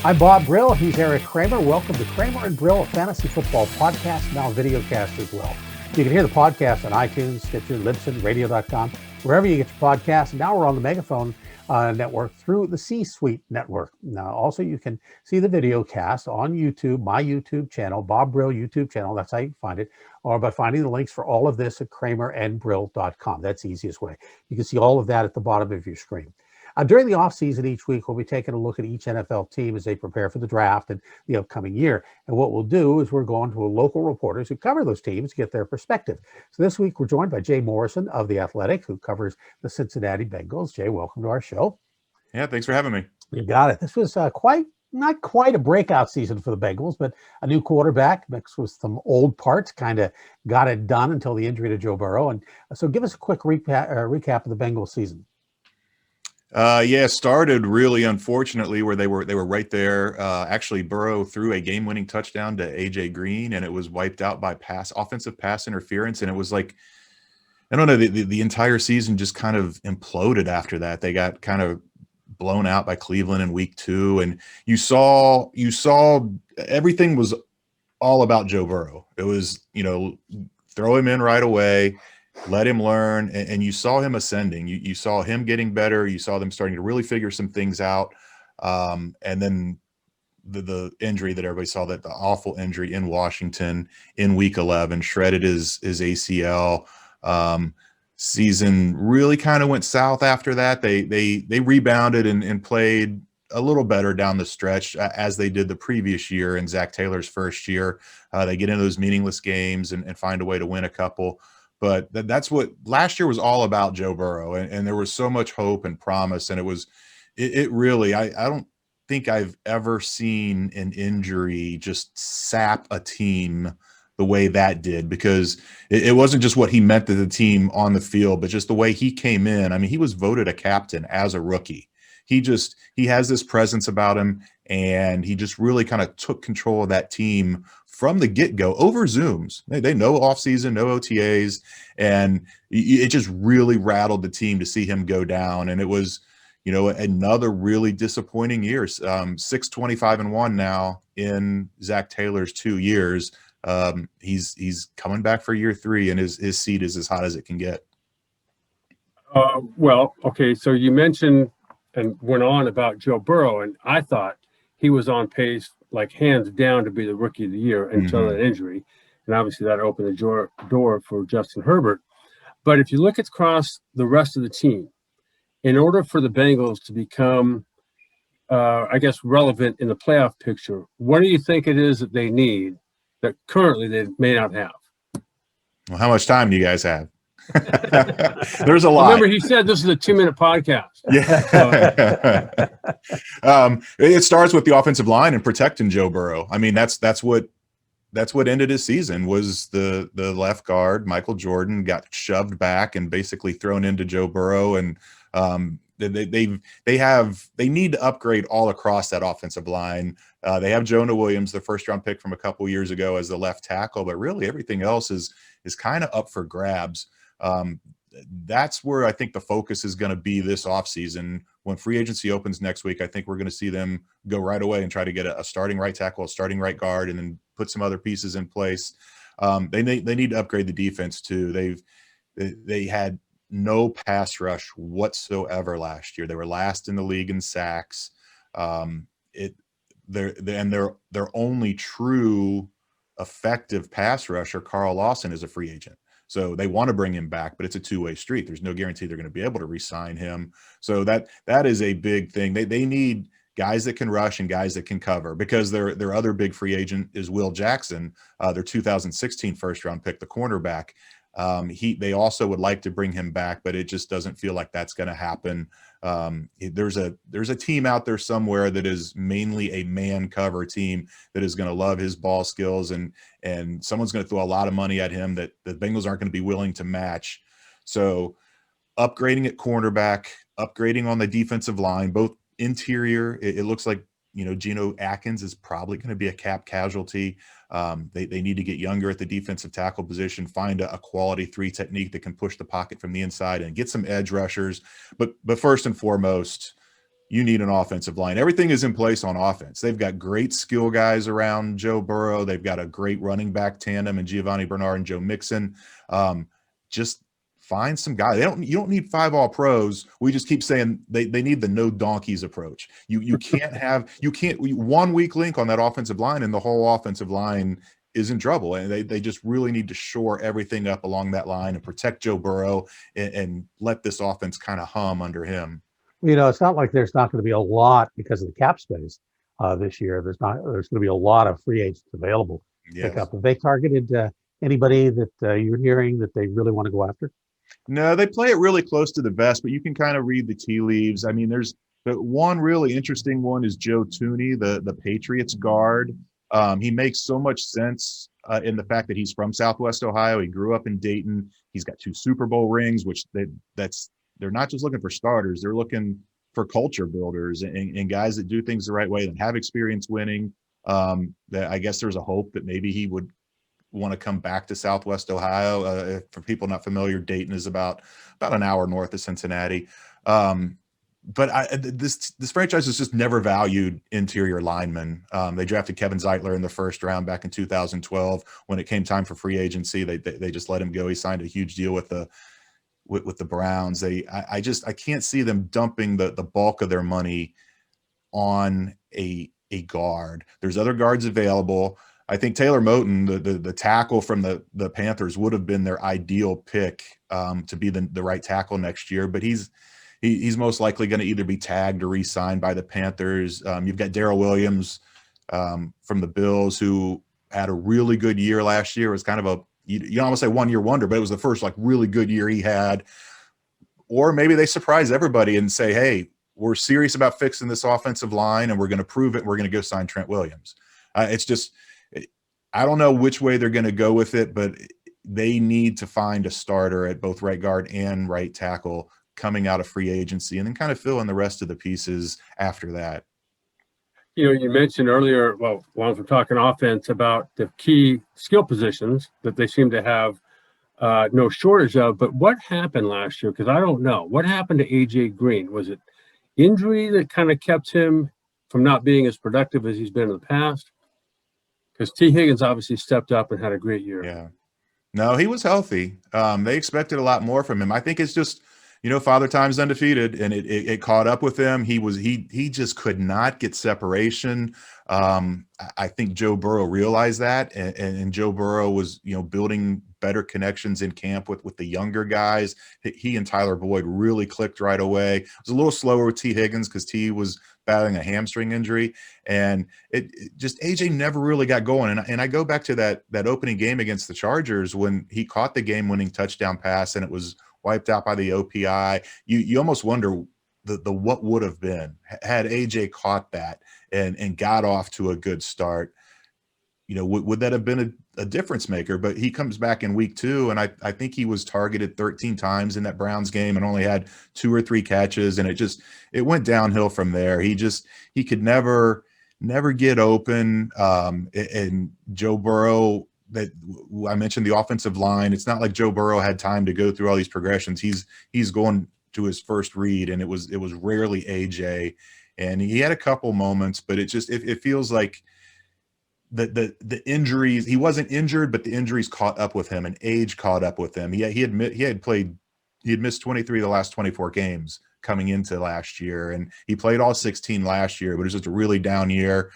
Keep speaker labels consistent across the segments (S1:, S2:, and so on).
S1: I'm Bob Brill. He's Erik Kramer. Welcome to Kramer and Brill, a fantasy football podcast, now videocast as well. You can hear the podcast on iTunes, Stitcher, Libsyn, Radio.com, wherever you get your podcasts. And now we're on the Megaphone network through the C-Suite network. Now, also, you can see the videocast on YouTube, my YouTube channel, Bob Brill YouTube channel. That's how you can find it, or by finding the links for all of this at kramerandbrill.com. That's the easiest way. You can see all of that at the bottom of your screen. During the offseason each week, we'll be taking a look at each NFL team as they prepare for the draft and the upcoming year. And what we'll do is we're going to local reporters who cover those teams to get their perspective. So this week, we're joined by Jay Morrison of The Athletic, who covers the Cincinnati Bengals. Jay, welcome to our show.
S2: Yeah, thanks for having me.
S1: You got it. This was not quite a breakout season for the Bengals, but a new quarterback mixed with some old parts kind of got it done until the injury to Joe Burrow. And so give us a quick recap of the Bengals season.
S2: Started really unfortunately where they were right there. Actually, Burrow threw a game-winning touchdown to AJ Green, and it was wiped out by offensive pass interference. And it was like, I don't know, the entire season just kind of imploded after that. They got kind of blown out by Cleveland in week 2, and you saw everything was all about Joe Burrow. It was, throw him in right away, let him learn, and you saw him ascending. You saw him getting better. You saw them starting to really figure some things out. And then the injury that everybody saw, that the awful injury in Washington in week 11, shredded his ACL. Season really kind of went south after that. They rebounded and played a little better down the stretch, as they did the previous year in Zach Taylor's first year. They get into those meaningless games and find a way to win a couple. But that's what last year was all about, Joe Burrow, and there was so much hope and promise, and it really, I don't think I've ever seen an injury just sap a team the way that did, because it wasn't just what he meant to the team on the field, but just the way he came in. I mean, he was voted a captain as a rookie. He has this presence about him, and he just really kind of took control of that team from the get-go over Zooms. They know offseason, no OTAs, and it just really rattled the team to see him go down. And it was, another really disappointing year. 6-25-1 now in Zach Taylor's 2 years. He's coming back for year 3, and his seat is as hot as it can get.
S3: So you mentioned and went on about Joe Burrow, and I thought he was on pace, like hands down, to be the rookie of the year until that injury. And obviously that opened the door for Justin Herbert. But if you look across the rest of the team, in order for the Bengals to become, relevant in the playoff picture, what do you think it is that they need that currently they may not have?
S2: Well, how much time do you guys have? There's a lot.
S3: Remember, he said this is a 2-minute podcast.
S2: Yeah. It starts with the offensive line and protecting Joe Burrow. I mean, that's what ended his season, was the left guard, Michael Jordan, got shoved back and basically thrown into Joe Burrow. And they need to upgrade all across that offensive line. They have Jonah Williams, the first-round pick from a couple years ago, as the left tackle, but really everything else is kind of up for grabs. That's where I think the focus is going to be this offseason. When free agency opens next week, I think we're going to see them go right away and try to get a starting right tackle, a starting right guard, and then put some other pieces in place. They need to upgrade the defense too. They had no pass rush whatsoever last year. They were last in the league in sacks. Their only true effective pass rusher, Carl Lawson, is a free agent. So they want to bring him back, but it's a two-way street. There's no guarantee they're going to be able to re-sign him. So that is a big thing. They need guys that can rush and guys that can cover, because their other big free agent is Will Jackson, their 2016 first-round pick, the cornerback. They also would like to bring him back, but it just doesn't feel like that's going to happen. There's a team out there somewhere that is mainly a man cover team that is going to love his ball skills, and someone's going to throw a lot of money at him that the Bengals aren't going to be willing to match. So upgrading at cornerback, upgrading on the defensive line, both interior, it looks like, Geno Atkins is probably going to be a cap casualty. They need to get younger at the defensive tackle position, find a quality 3 technique that can push the pocket from the inside and get some edge rushers. But first and foremost, you need an offensive line. Everything is in place on offense. They've got great skill guys around Joe Burrow. They've got a great running back tandem in Giovanni Bernard and Joe Mixon. Just find some guys. You don't need 5 all pros. We just keep saying they need the no donkeys approach. You can't one weak link on that offensive line and the whole offensive line is in trouble. And they just really need to shore everything up along that line and protect Joe Burrow and let this offense kind of hum under him.
S1: It's not like there's not going to be a lot because of the cap space this year. There's going to be a lot of free agents available to pick up. Have they targeted anybody that you're hearing that they really want to go after?
S2: No, they play it really close to the vest, but you can kind of read the tea leaves. I mean, there's one really interesting one is Joe Tooney, the Patriots guard. He makes so much sense in the fact that he's from Southwest Ohio. He grew up in Dayton. He's got 2 Super Bowl rings, which they're not just looking for starters. They're looking for culture builders and guys that do things the right way, that have experience winning. That I guess there's a hope that maybe he would want to come back to Southwest Ohio. For people not familiar, Dayton is about an hour north of Cincinnati. But this franchise has just never valued interior linemen. They drafted Kevin Zeitler in the first round back in 2012. When it came time for free agency, they just let him go. He signed a huge deal with the Browns. I can't see them dumping the bulk of their money on a guard. There's other guards available. I think Taylor Moton, the tackle from the Panthers, would have been their ideal pick to be the right tackle next year, but he's most likely going to either be tagged or re-signed by the Panthers. You've got Darrell Williams from the Bills, who had a really good year last year. It was kind of you almost say 1-year wonder, but it was the first really good year he had. Or maybe they surprise everybody and say, hey, we're serious about fixing this offensive line and we're going to prove it. We're going to go sign Trent Williams. It's just, I don't know which way they're going to go with it, but they need to find a starter at both right guard and right tackle coming out of free agency, and then kind of fill in the rest of the pieces after that.
S3: You mentioned earlier, well, once we're talking offense, about the key skill positions that they seem to have no shortage of. But what happened last year? Because I don't know. What happened to A.J. Green? Was it injury that kind of kept him from not being as productive as he's been in the past? Because T. Higgins obviously stepped up and had a great year.
S2: Yeah. No, he was healthy. They expected a lot more from him. I think it's just, Father Time's undefeated, and it caught up with him. He just could not get separation. I think Joe Burrow realized that, and Joe Burrow was, building better connections in camp with the younger guys. He and Tyler Boyd really clicked right away. It was a little slower with T. Higgins because T was battling a hamstring injury, and it just AJ never really got going. And I go back to that opening game against the Chargers when he caught the game-winning touchdown pass and it was wiped out by the OPI. You almost wonder the what would have been had AJ caught that and got off to a good start. Would that have been a difference maker? But he comes back in week 2, and I think he was targeted 13 times in that Browns game and only had 2 or 3 catches, and it went downhill from there. He could never get open. And Joe Burrow, that I mentioned the offensive line, it's not like Joe Burrow had time to go through all these progressions. He's going to his first read, and it was rarely AJ, and he had a couple moments, but it feels like the injuries, he wasn't injured, but the injuries caught up with him and age caught up with him. He had missed 23 of the last 24 games coming into last year, and he played all 16 last year, but it was just a really down year.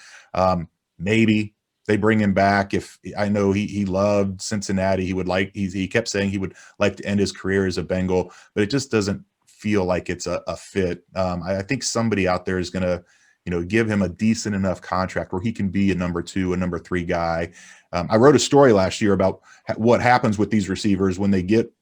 S2: Maybe they bring him back. If I know he loved Cincinnati, he kept saying he would like to end his career as a Bengal, but it just doesn't feel like it's a fit. I think somebody out there is going to give him a decent enough contract where he can be a number 2, a number 3 guy. I wrote a story last year about what happens with these receivers when they get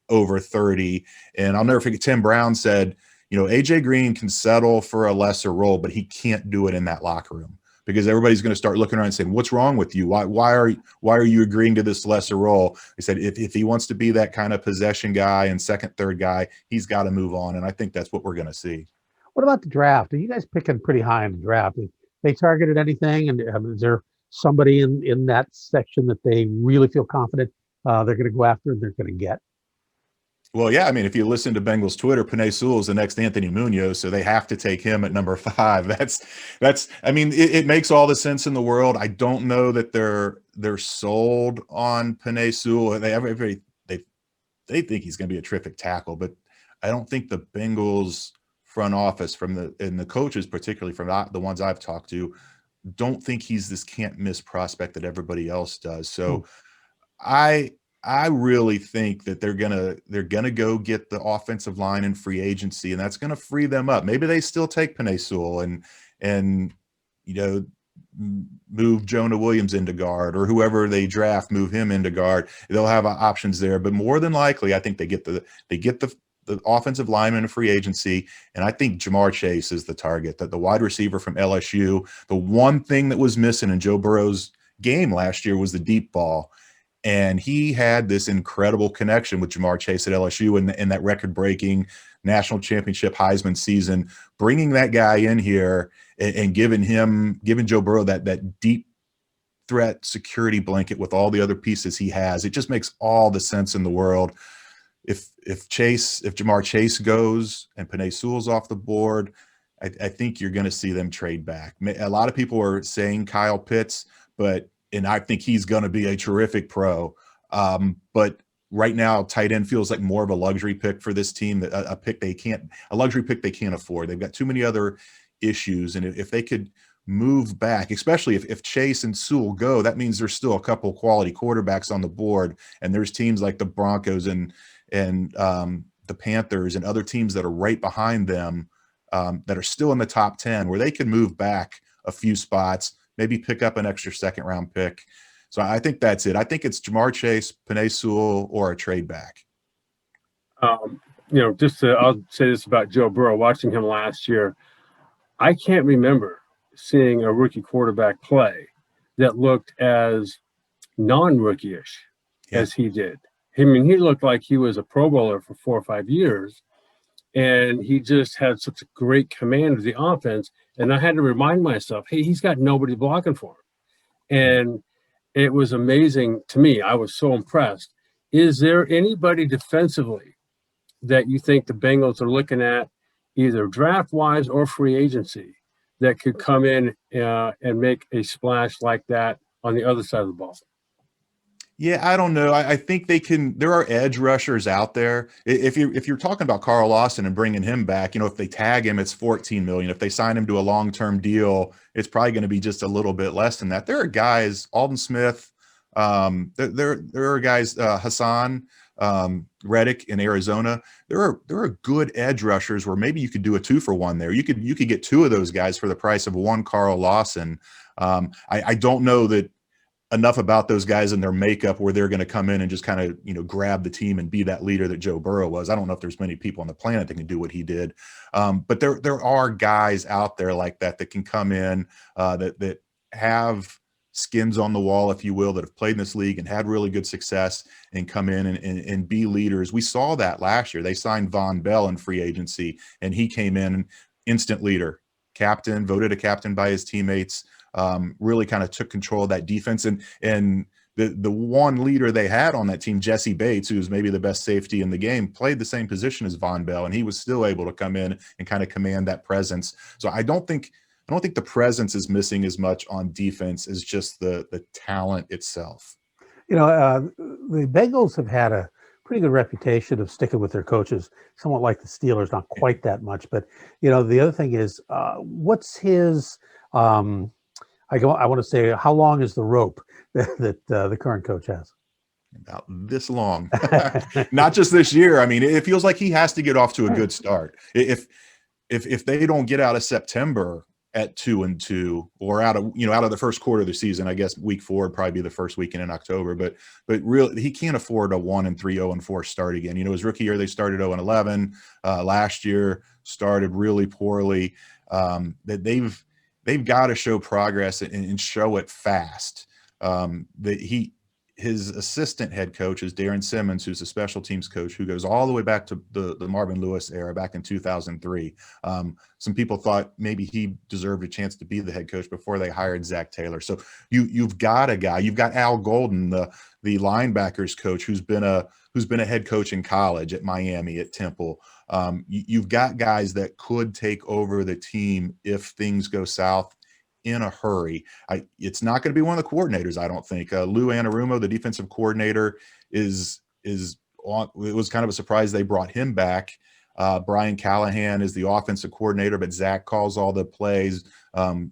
S2: over 30. And I'll never forget, Tim Brown said, AJ Green can settle for a lesser role, but he can't do it in that locker room because everybody's going to start looking around and saying, what's wrong with you? Why are you agreeing to this lesser role? He said, if he wants to be that kind of possession guy and second, third guy, he's got to move on. And I think that's what we're going to see.
S1: What about the draft? Are you guys picking pretty high in the draft? They targeted anything? And is there somebody in that section that they really feel confident they're going to go after and they're going to get?
S2: Well, yeah, I mean, if you listen to Bengals Twitter, Penei Sewell is the next Anthony Munoz, so they have to take him at number 5. That's. I mean, it makes all the sense in the world. I don't know that they're sold on Penei Sewell. They think he's going to be a terrific tackle, but I don't think the Bengals front office and the coaches, particularly from the ones I've talked to, don't think he's this can't miss prospect that everybody else does. So I really think that they're gonna go get the offensive line in free agency, and that's gonna free them up. Maybe they still take Penei Sewell and you know move Jonah Williams into guard, or whoever they draft, move him into guard. They'll have options there, but more than likely, I think they get the offensive lineman in free agency, and I think Jamar Chase is the target, that the wide receiver from LSU. The one thing that was missing in Joe Burrow's game last year was the deep ball. And he had this incredible connection with Jamar Chase at LSU in that record-breaking national championship Heisman season. Bringing that guy in here and giving Joe Burrow that deep threat security blanket with all the other pieces he has, it just makes all the sense in the world. If Jamar Chase goes and Penei Sewell's off the board, I think you're going to see them trade back. A lot of people are saying Kyle Pitts, and I think he's going to be a terrific pro. But right now, tight end feels like more of a luxury pick for this team, a luxury pick they can't afford. They've got too many other issues. And if they could move back, especially if Chase and Sewell go, that means there's still a couple quality quarterbacks on the board. And there's teams like the Broncos and the Panthers and other teams that are right behind them that are still in the top 10, where they can move back a few spots, maybe pick up an extra second-round pick. So I think that's it. I think it's Jamar Chase, Penei Sewell, or a trade back.
S3: I'll say this about Joe Burrow. Watching him last year, I can't remember seeing a rookie quarterback play that looked as non-rookie-ish as he did. I mean, he looked like he was a Pro Bowler for 4 or 5 years, and he just had such a great command of the offense. And I had to remind myself, hey, he's got nobody blocking for him. And it was amazing to me. I was so impressed. Is there anybody defensively that you think the Bengals are looking at, either draft-wise or free agency, that could come in and make a splash like that on the other side of the ball?
S2: Yeah, I don't know. I think they can. There are edge rushers out there. If you're talking about Carl Lawson and bringing him back, if they tag him, it's $14 million. If they sign him to a long-term deal, it's probably going to be just a little bit less than that. There are guys, Alden Smith. There are guys, Hassan Reddick in Arizona. There are good edge rushers where maybe you could do a 2-for-1 there. You could get 2 of those guys for the price of 1 Carl Lawson. I don't know that enough about those guys and their makeup where they're going to come in and just kind of, grab the team and be that leader that Joe Burrow was. I don't know if there's many people on the planet that can do what he did. But there are guys out there like that can come in that have skins on the wall, if you will, that have played in this league and had really good success and come in and be leaders. We saw that last year. They signed Von Bell in free agency, and he came in instant leader, captain, voted a captain by his teammates. Really kind of took control of that defense. And the one leader they had on that team, Jesse Bates, who's maybe the best safety in the game, played the same position as Von Bell, and he was still able to come in and kind of command that presence. So I don't think the presence is missing as much on defense as just the talent itself.
S1: The Bengals have had a pretty good reputation of sticking with their coaches, somewhat like the Steelers, not quite that much. But, the other thing is, what's his I want to say, how long is the rope that the current coach has?
S2: About this long. Not just this year. I mean, it feels like he has to get off to a good start. If they don't get out of September at 2-2, or out of the first quarter of the season, I guess week 4 would probably be the first weekend in October. But really, he can't afford a 1-3, 0-4 start again. His rookie year they started 0-11. Last year started really poorly. That they've got to show progress and show it fast. That his assistant head coach is Darren Simmons, who's a special teams coach who goes all the way back to the Marvin Lewis era back in 2003. Some people thought maybe he deserved a chance to be the head coach before they hired Zach Taylor. So you've got a guy, you've got Al Golden, the linebackers coach, who's been a head coach in college at Miami, at Temple. You've got guys that could take over the team if things go south in a hurry. It's not going to be one of the coordinators, I don't think. Lou Anarumo, the defensive coordinator, is on. It was kind of a surprise they brought him back. Brian Callahan is the offensive coordinator, but Zach calls all the plays.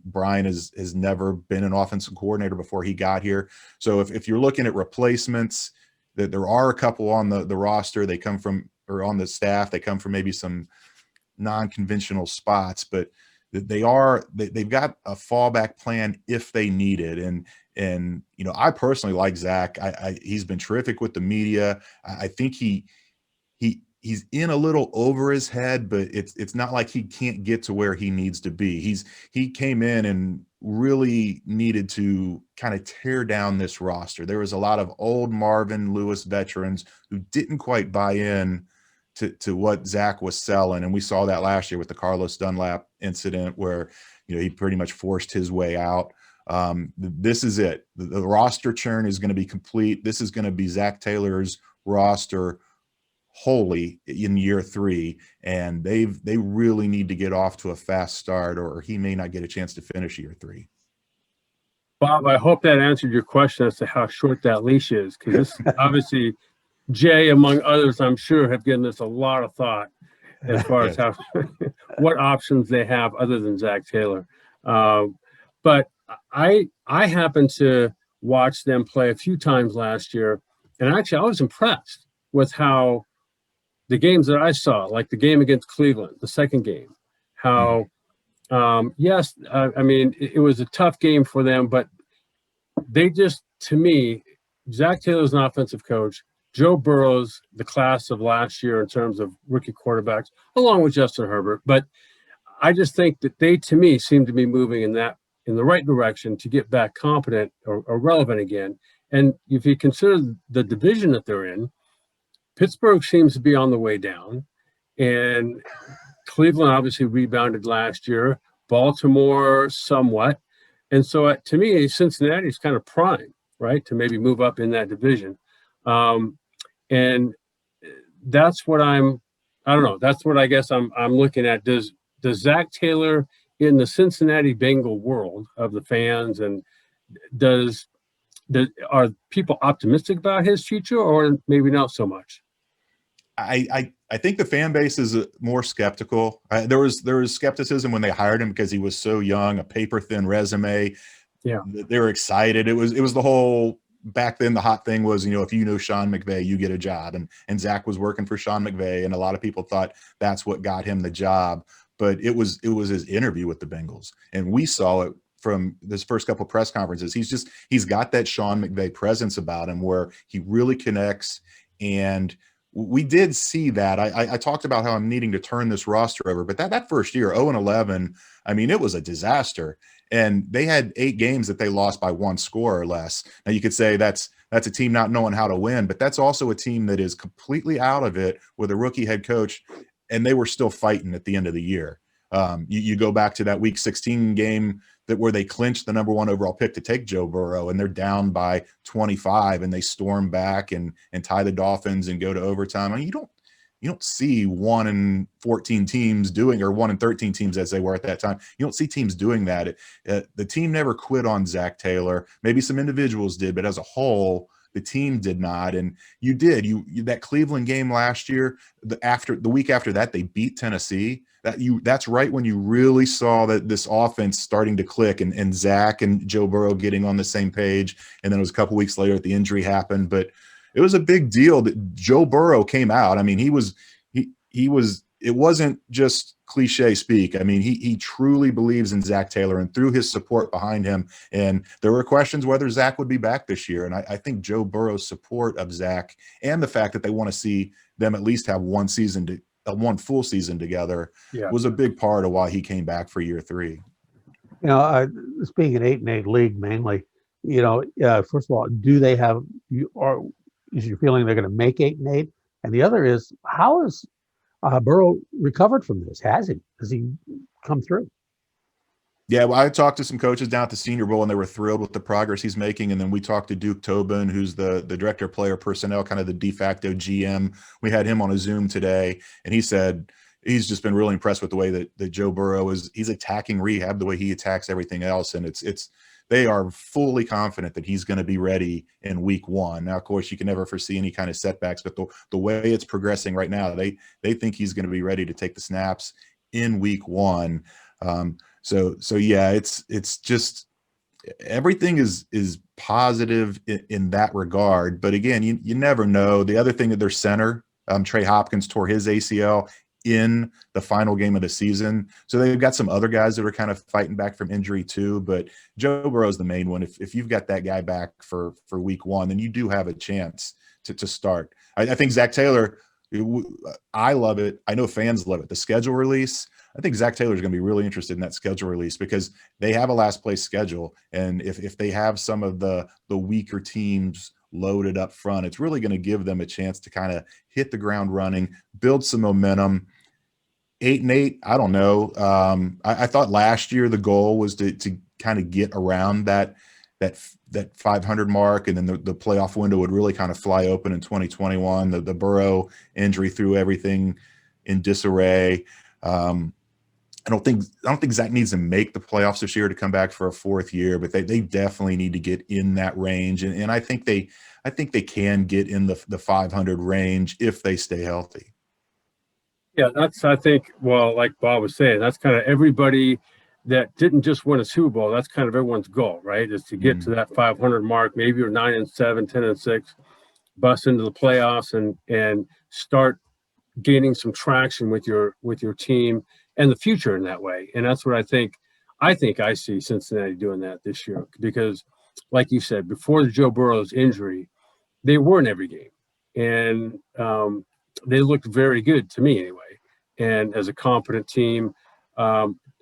S2: Brian has never been an offensive coordinator before he got here. So if you're looking at replacements, that there are a couple on the roster. They come from, or on the staff, they come from maybe some non-conventional spots, but they've got a fallback plan if they need it. And you know, I personally like Zach. He's been terrific with the media. I think he's in a little over his head, but it's not like he can't get to where he needs to be. He came in and really needed to kind of tear down this roster. There was a lot of old Marvin Lewis veterans who didn't quite buy in to what Zach was selling. And we saw that last year with the Carlos Dunlap incident where, you know, he pretty much forced his way out. This is it. The roster churn is going to be complete. This is going to be Zach Taylor's roster wholly in year 3. And they really need to get off to a fast start, or he may not get a chance to finish year 3.
S3: Bob, I hope that answered your question as to how short that leash is, because this obviously Jay, among others, I'm sure, have given this a lot of thought as far as how what options they have other than Zach Taylor. But I happened to watch them play a few times last year, and actually I was impressed with how the games that I saw, like the game against Cleveland, the second game, how yes, I mean, it was a tough game for them, but they just, to me, Zach Taylor's an offensive coach. Joe Burrow's the class of last year in terms of rookie quarterbacks, along with Justin Herbert. But I just think that they, to me, seem to be moving in the right direction to get back competent or relevant again. And if you consider the division that they're in, Pittsburgh seems to be on the way down, and Cleveland obviously rebounded last year. Baltimore somewhat, and so to me, Cincinnati is kind of prime, right, to maybe move up in that division. And that's what I don't know. That's what I guess I'm looking at. Does Zach Taylor in the Cincinnati Bengal world of the fans, and are people optimistic about his future, or maybe not so much?
S2: I think the fan base is more skeptical. There was skepticism when they hired him because he was so young, a paper thin resume.
S3: Yeah,
S2: they were excited. It was the whole. Back then, the hot thing was, you know, if you know Sean McVay, you get a job. And Zach was working for Sean McVay, and a lot of people thought that's what got him the job. But it was his interview with the Bengals. And we saw it from this first couple of press conferences. He's got that Sean McVay presence about him where he really connects. And we did see that. I talked about how I'm needing to turn this roster over. But that first year, 0-11, I mean, it was a disaster. And they had 8 games that they lost by 1 score or less. Now, you could say that's a team not knowing how to win, but that's also a team that is completely out of it with a rookie head coach, and they were still fighting at the end of the year. You go back to that Week 16 game where they clinched the number 1 overall pick to take Joe Burrow, and they're down by 25, and they storm back and tie the Dolphins and go to overtime. I mean, you don't see 1-14 teams doing, or 1-13 teams as they were at that time. You don't see teams doing that. The team never quit on Zach Taylor. Maybe some individuals did, but as a whole, the team did not. And you did. That Cleveland game last year, the week after that, they beat Tennessee. That's right when you really saw that this offense starting to click, and Zach and Joe Burrow getting on the same page. And then it was a couple weeks later that the injury happened, but it was a big deal that Joe Burrow came out. I mean, it wasn't just cliche speak. I mean, he truly believes in Zach Taylor and threw his support behind him. And there were questions whether Zach would be back this year. And I think Joe Burrow's support of Zach, and the fact that they want to see them at least have one full season together, was a big part of why he came back for year 3.
S1: You know, this being an 8-8 league mainly, you know, first of all, do they have is your feeling they're going to make 8-8? And the other is, how has Burrow recovered from this? Has he come through?
S2: Yeah, well, I talked to some coaches down at the Senior Bowl, and they were thrilled with the progress he's making. And then we talked to Duke Tobin, who's the director of player personnel, kind of the de facto GM. We had him on a Zoom today, and he said he's just been really impressed with the way that Joe Burrow he's attacking rehab the way he attacks everything else. And they are fully confident that he's going to be ready in week 1. Now, of course, you can never foresee any kind of setbacks, but the way it's progressing right now, they think he's going to be ready to take the snaps in week 1. So yeah, it's just everything is positive in that regard. But again, you never know. The other thing that their center, Trey Hopkins, tore his ACL in the final game of the season. So they've got some other guys that are kind of fighting back from injury too. But Joe Burrow's the main one. If you've got that guy back for week 1, then you do have a chance to start. I think Zach Taylor, I love it. I know fans love it. The schedule release, I think Zach Taylor is going to be really interested in that schedule release because they have a last place schedule. And if they have some of the weaker teams loaded up front, it's really going to give them a chance to kind of hit the ground running, build some momentum. 8-8, I don't know. I thought last year the goal was to kind of get around that 500 mark, and then the playoff window would really kind of fly open in 2021. The Burrow injury threw everything in disarray. I don't think Zach needs to make the playoffs this year to come back for a 4th year, but they definitely need to get in that range, and I think they can get in the 500 range if they stay healthy.
S3: Yeah, I think, well, like Bob was saying, that's kind of everybody that didn't just win a Super Bowl. That's kind of everyone's goal, right? Is to get to that 500 mark. Maybe you're 9-7, 10-6, bust into the playoffs and start gaining some traction with your team and the future in that way. And that's what I think I see Cincinnati doing that this year, because like you said, before the Joe Burrow's injury, they were in every game, and they looked very good to me anyway. And as a competent team,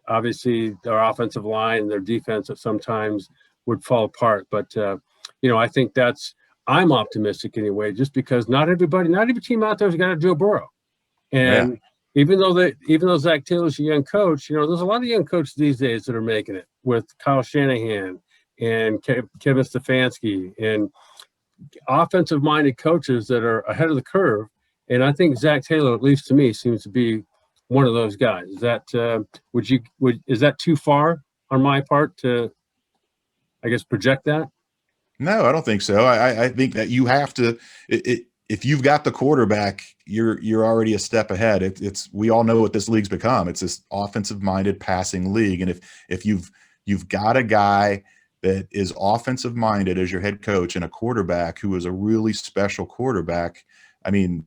S3: obviously their offensive line, their defense at sometimes would fall apart. But, I think I'm optimistic anyway, just because not every team out there has got a Joe Burrow. And even though Zach Taylor's a young coach, there's a lot of young coaches these days that are making it, with Kyle Shanahan and Kevin Stefanski and offensive-minded coaches that are ahead of the curve. And I think Zach Taylor, at least to me, seems to be one of those guys. Is that is that too far on my part to, I guess, project that?
S2: No, I don't think so. I think that you have to. If you've got the quarterback, you're already a step ahead. We all know what this league's become. It's this offensive-minded passing league, and if you've got a guy that is offensive-minded as your head coach and a quarterback who is a really special quarterback, I mean,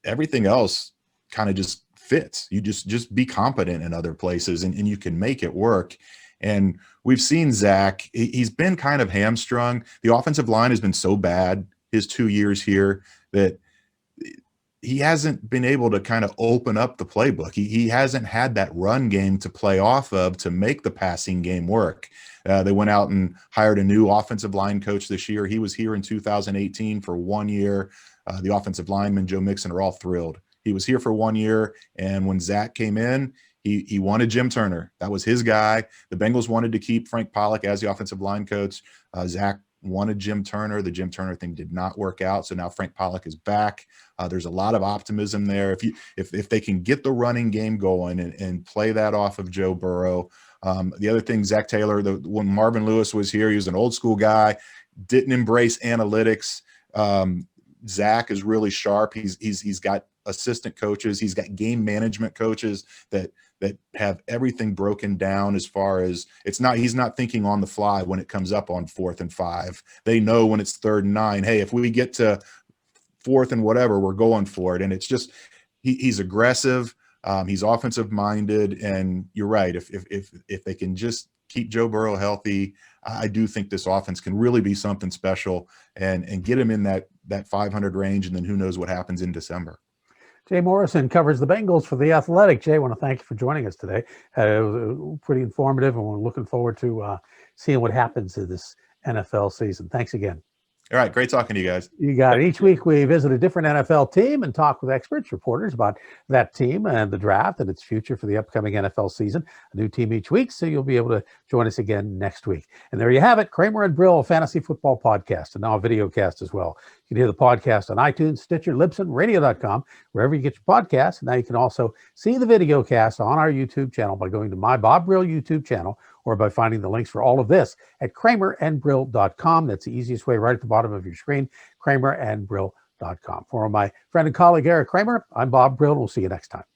S2: everything else kind of just fits. You just be competent in other places, and you can make it work. And we've seen Zach, he's been kind of hamstrung. The offensive line has been so bad his 2 years here that he hasn't been able to kind of open up the playbook. He hasn't had that run game to play off of to make the passing game work. They went out and hired a new offensive line coach this year. He was here in 2018 for 1 year. The offensive lineman, Joe Mixon, are all thrilled. He was here for 1 year, and when Zach came in, he wanted Jim Turner. That was his guy. The Bengals wanted to keep Frank Pollock as the offensive line coach. Zach wanted Jim Turner. The Jim Turner thing did not work out, so now Frank Pollock is back. There's a lot of optimism there. If they can get the running game going and play that off of Joe Burrow. The other thing, Zach Taylor, when Marvin Lewis was here, he was an old school guy, didn't embrace analytics. Zach is really sharp. He's got assistant coaches. He's got game management coaches that have everything broken down as far as he's not thinking on the fly when it comes up on 4th and 5. They know when it's 3rd and 9, hey, if we get to 4th and whatever, we're going for it. And it's just, he's aggressive. He's offensive minded. And you're right. If they can just keep Joe Burrow healthy, I do think this offense can really be something special and get him in that 500 range. And then who knows what happens in December.
S1: Jay Morrison covers the Bengals for The Athletic. Jay, I want to thank you for joining us today. It was pretty informative, and we're looking forward to seeing what happens in this NFL season. Thanks again.
S2: All right. Great talking to you guys.
S1: You got it. Each week we visit a different NFL team and talk with experts, reporters about that team and the draft and its future for the upcoming NFL season. A new team each week, so you'll be able to join us again next week. And there you have it, Kramer and Brill, a fantasy football podcast, and now a video cast as well. You can hear the podcast on iTunes, Stitcher, Libsyn, Radio.com, wherever you get your podcasts. And now you can also see the video cast on our YouTube channel by going to my Bob Brill YouTube channel, or by finding the links for all of this at kramerandbrill.com. That's the easiest way, right at the bottom of your screen, kramerandbrill.com. For my friend and colleague, Erik Kramer, I'm Bob Brill. We'll see you next time.